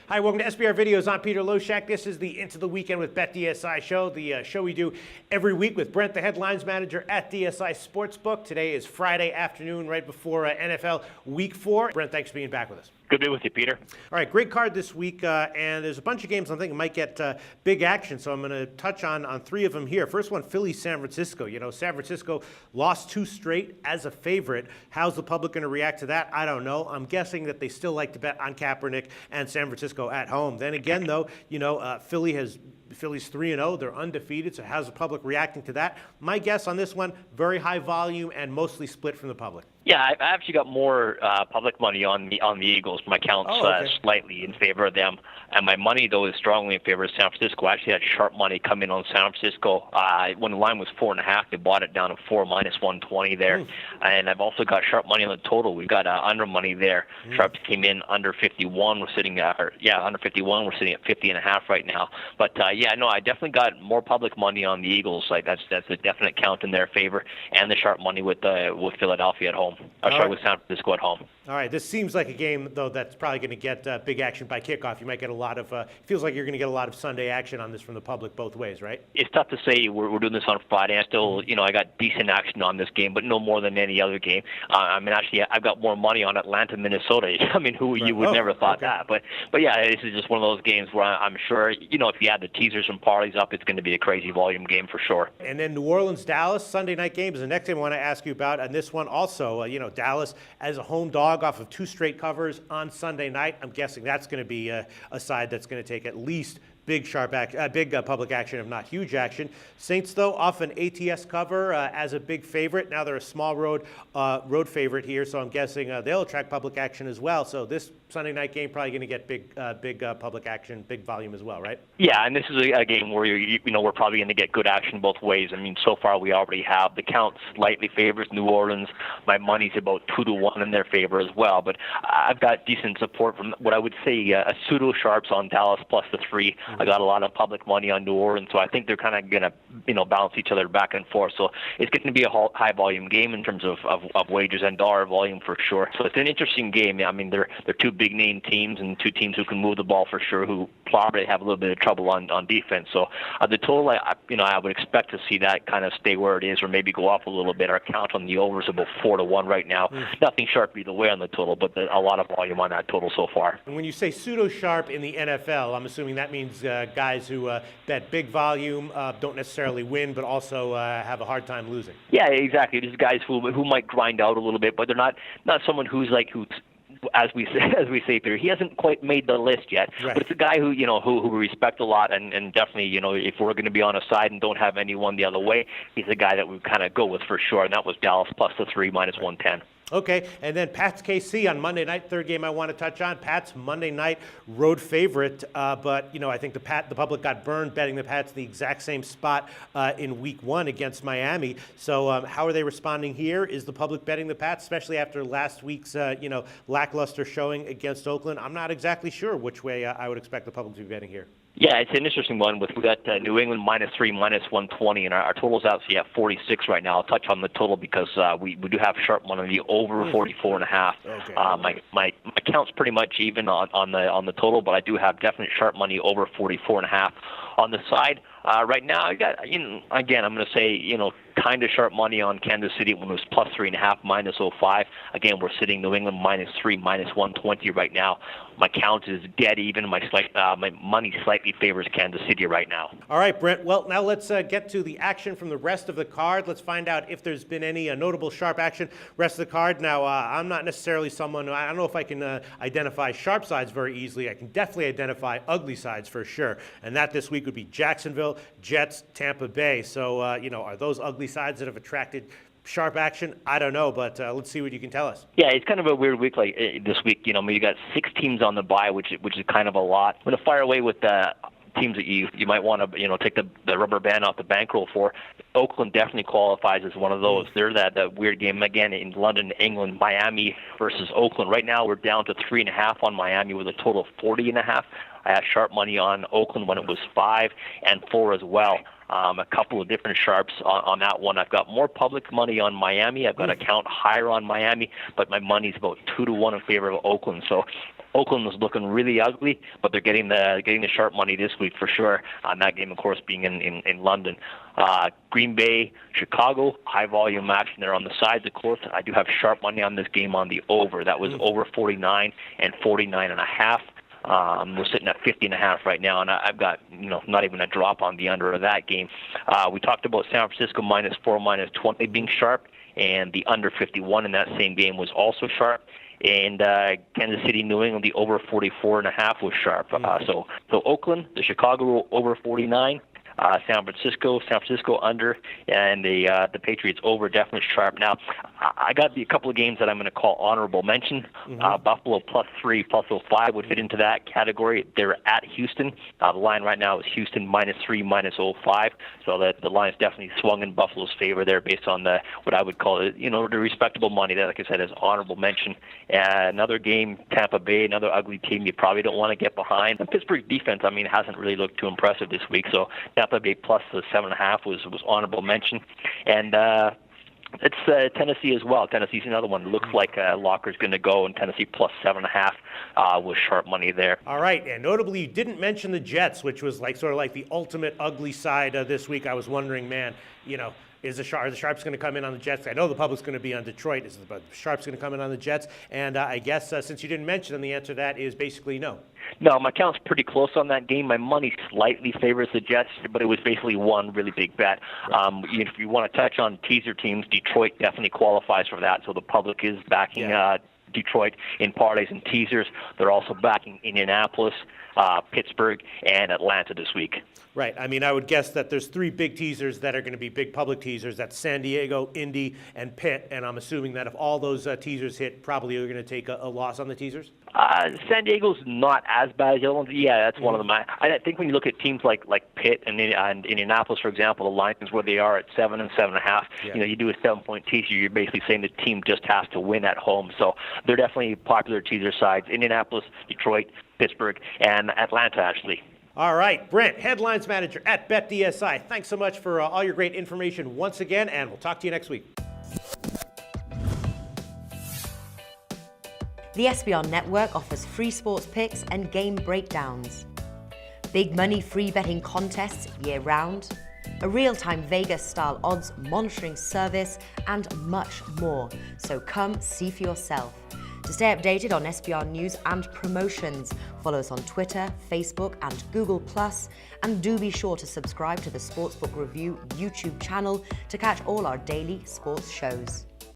Hi, welcome to SBR Videos. I'm Peter Loshak. This is the Into the Weekend with BetDSI show, the show we do every week with Brent, the headlines manager at DSI Sportsbook. Today is Friday afternoon, right before NFL Week 4. Brent, thanks for being back with us. Good to be with you, Peter. All right, great card this week, and there's a bunch of games I'm thinking might get big action, so I'm going to touch on three of them here. First one, Philly-San Francisco. You know, San Francisco lost 2 straight as a favorite. How's the public going to react to that? I don't know. I'm guessing that they still like to bet on Kaepernick and San Francisco at home. Then again, though, you know, Philly's 3-0. They're undefeated, so how's the public reacting to that? My guess on this one, very high volume and mostly split from the public. Yeah, I've actually got more public money on the Eagles. My count's slightly in favor of them, and my money though is strongly in favor of San Francisco. I actually had sharp money come in on San Francisco. When the line was 4.5, they bought it down to 4 minus 120 there, and I've also got sharp money on the total. We've got under money there. Sharps came in under 51. We're sitting under 51. We're sitting at 50.5 right now. But I definitely got more public money on the Eagles. Like that's a definite count in their favor, and the sharp money with Philadelphia at home. With San Francisco at home. All right, this seems like a game, though, that's probably going to get big action by kickoff. You might get a lot of, feels like you're going to get a lot of Sunday action on this from the public both ways, right? It's tough to say. We're doing this on Friday. I got decent action on this game, but no more than any other game. I've got more money on Atlanta, Minnesota. You would never thought that. But this is just one of those games where I'm sure, if you add the teasers and parlays up, it's going to be a crazy volume game for sure. And then New Orleans, Dallas, Sunday night game is the next game I want to ask you about. And this one also, Dallas as a home dog off of 2 straight covers on Sunday night. I'm guessing that's going to be a side that's going to take at least big public action, if not huge action. Saints, though, off an ATS cover as a big favorite. Now they're a small road favorite here, so I'm guessing they'll attract public action as well. So this Sunday night game probably going to get big public action, big volume as well, right? Yeah, and this is a game where we're probably going to get good action both ways. I mean, so far we already have the count slightly favors New Orleans. My money's about 2-1 in their favor as well. But I've got decent support from what I would say a pseudo sharps on Dallas plus the 3. I got a lot of public money on New Orleans, so I think they're kind of going to balance each other back and forth. So it's going to be a high volume game in terms of wagers and dollar volume for sure. So it's an interesting game. I mean, they're 2 big name teams and 2 teams who can move the ball for sure, who probably have a little bit of trouble on defense. So the total, I would expect to see that kind of stay where it is, or maybe go up a little bit. Our count on the over is about 4-1 right now. Nothing sharp either way on the total, but a lot of volume on that total so far. And when you say pseudo sharp in the NFL, I'm assuming that means guys who bet big volume don't necessarily win, but also have a hard time losing. Yeah, exactly. These guys who might grind out a little bit, but they're not someone who's as we say, Peter, he hasn't quite made the list yet. Right. But it's a guy who we respect a lot, and definitely, if we're going to be on a side and don't have anyone the other way, he's a guy that we kind of go with for sure, and that was Dallas plus the 3 minus 110. Okay, and then Pats KC on Monday night, third game I want to touch on. Pats Monday night road favorite, but I think the public got burned betting the Pats in the exact same spot in Week 1 against Miami. So how are they responding here? Is the public betting the Pats, especially after last week's lackluster showing against Oakland? I'm not exactly sure which way I would expect the public to be betting here. Yeah, it's an interesting one. We got New England minus 3, minus 120, and our total's actually at 46 right now. I'll touch on the total because we do have sharp money on the over 44.5. Okay. My count's pretty much even on the total, but I do have definite sharp money over 44.5 on the side. Right now, I got again, I'm going to say kind of sharp money on Kansas City when it was plus 3.5, minus 05. Again, we're sitting New England minus 3, minus 120 right now. My count is dead even. My money slightly favors Kansas City right now. All right, Brent. Well, now let's get to the action from the rest of the card. Let's find out if there's been any notable sharp action rest of the card. Now, I'm not necessarily someone, I don't know if I can identify sharp sides very easily. I can definitely identify ugly sides for sure. And that this week would be Jacksonville, Jets, Tampa Bay. So, are those ugly sides that have attracted sharp action? I don't know, but let's see what you can tell us. Yeah, it's kind of a weird week like this week. You got 6 teams on the bye, which is kind of a lot. I'm going to fire away with the teams that you might want to take the rubber band off the bankroll for. Oakland definitely qualifies as one of those. They're that weird game again in London, England, Miami versus Oakland. Right now we're down to 3.5 on Miami with a total of 40.5. I had sharp money on Oakland when it was 5 and 4 as well. A couple of different sharps on that one. I've got more public money on Miami. I've got a count higher on Miami, but my money's about 2-1 in favor of Oakland. So Oakland was looking really ugly, but they're getting the sharp money this week for sure. On that game, of course, being in London. Green Bay, Chicago, high volume action there on the sides, of course. I do have sharp money on this game on the over. That was over 49 and 49.5. We're sitting at 50.5 right now, and I've got not even a drop on the under of that game. We talked about San Francisco -4, -20 being sharp, and the under 51 in that same game was also sharp. And Kansas City, New England, the over 44.5 was sharp. So Oakland, the Chicago over 49. San Francisco under, and the Patriots over, definitely sharp. Now, I got a couple of games that I'm going to call honorable mention. Buffalo +3, +05 would fit into that category. They're at Houston. The line right now is Houston -3, -05. So that the line is definitely swung in Buffalo's favor there, based on what I would call the respectable money that, like I said, is honorable mention. Another game, Tampa Bay, another ugly team you probably don't want to get behind. The Pittsburgh defense, hasn't really looked too impressive this week. So Tampa Bay plus the 7.5 was honorable mention, and it's Tennessee as well. Tennessee's another one. Looks like Locker's going to go, and Tennessee plus 7.5 was sharp money there. All right, and notably, you didn't mention the Jets, which was sort of like the ultimate ugly side this week. I was wondering, man, are the Sharps going to come in on the Jets? I know the public's going to be on Detroit. Is the Sharps going to come in on the Jets? And I guess since you didn't mention them, the answer to that is basically no. No, my count's pretty close on that game. My money slightly favors the Jets, but it was basically one really big bet. If you want to touch on teaser teams, Detroit definitely qualifies for that. So the public is backing Detroit in parlays and teasers. They're also backing Indianapolis, Pittsburgh, and Atlanta this week. Right. I would guess that there's 3 big teasers that are going to be big public teasers. That's San Diego, Indy, and Pitt. And I'm assuming that if all those teasers hit, probably you're going to take a loss on the teasers? San Diego's not as bad as the other ones. Yeah, that's one of them. I think when you look at teams like Pitt and Indianapolis, for example, the lines where they are at 7 and 7.5, you do a 7-point teaser, you're basically saying the team just has to win at home. So they're definitely popular teaser sides. Indianapolis, Detroit, Pittsburgh, and Atlanta, actually. All right, Brent, Headlines Manager at BetDSI. Thanks so much for all your great information once again, and we'll talk to you next week. The SBR Network offers free sports picks and game breakdowns, big money free betting contests year-round, a real-time Vegas-style odds monitoring service, and much more. So come see for yourself. To stay updated on SBR news and promotions, follow us on Twitter, Facebook, and Google+, and do be sure to subscribe to the Sportsbook Review YouTube channel to catch all our daily sports shows.